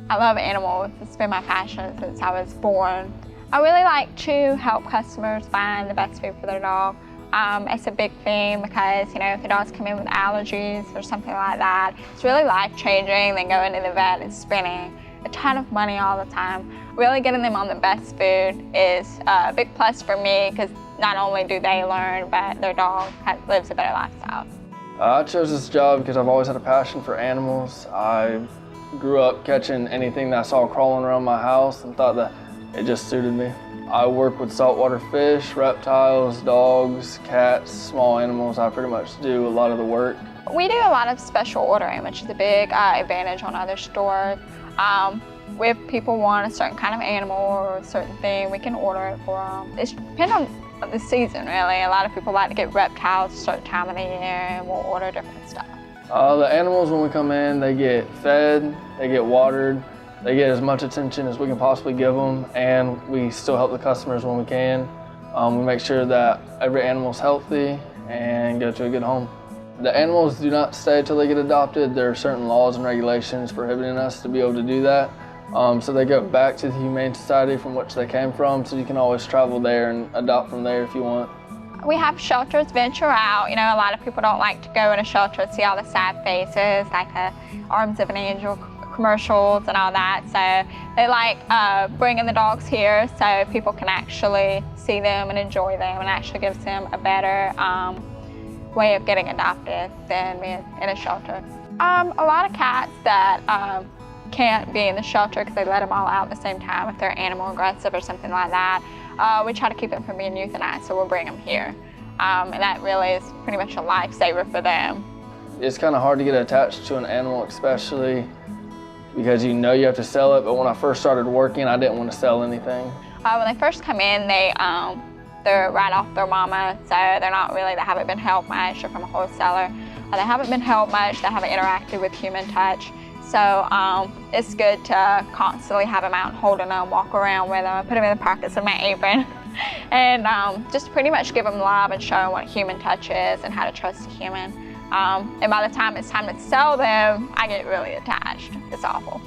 I love animals. It's been my passion since I was born. I really like to help customers find the best food for their dog. It's a big thing because, if the dogs come in with allergies or something like that, it's really life-changing than going to the vet and spending a ton of money all the time. Really getting them on the best food is a big plus for me because not only do they learn, but their dog lives a better lifestyle. I chose this job because I've always had a passion for animals. I grew up catching anything that I saw crawling around my house and thought that it just suited me. I work with saltwater fish, reptiles, dogs, cats, small animals. I pretty much do a lot of the work. We do a lot of special ordering, which is a big advantage on other stores. If people want a certain kind of animal or a certain thing, we can order it for them. It depends on the season, really. A lot of people like to get reptiles a certain time of the year, and we'll order different stuff. The animals, when we come in, they get fed, they get watered, they get as much attention as we can possibly give them, and we still help the customers when we can. We make sure that every animal's healthy and go to a good home. The animals do not stay till they get adopted. There are certain laws and regulations prohibiting us to be able to do that. So they go back to the Humane Society from which they came from, so you can always travel there and adopt from there if you want. We have shelters venture out. A lot of people don't like to go in a shelter and see all the sad faces, like the Arms of an Angel commercials and all that. So they like bringing the dogs here so people can actually see them and enjoy them, and actually gives them a better way of getting adopted than being in a shelter. A lot of cats that can't be in the shelter because they let them all out at the same time if they're animal aggressive or something like that. We try to keep them from being euthanized, so we'll bring them here. And that really is pretty much a lifesaver for them. It's kind of hard to get attached to an animal, especially because you have to sell it, but when I first started working, I didn't want to sell anything. When they first come in, they're right off their mama, so they haven't been helped much. They're from a wholesaler. They haven't been helped much, they haven't interacted with human touch. So it's good to constantly have them out and holding them, walk around with them, put them in the pockets of my apron, and just pretty much give them love and show them what human touch is and how to trust a human. And by the time it's time to sell them, I get really attached. It's awful.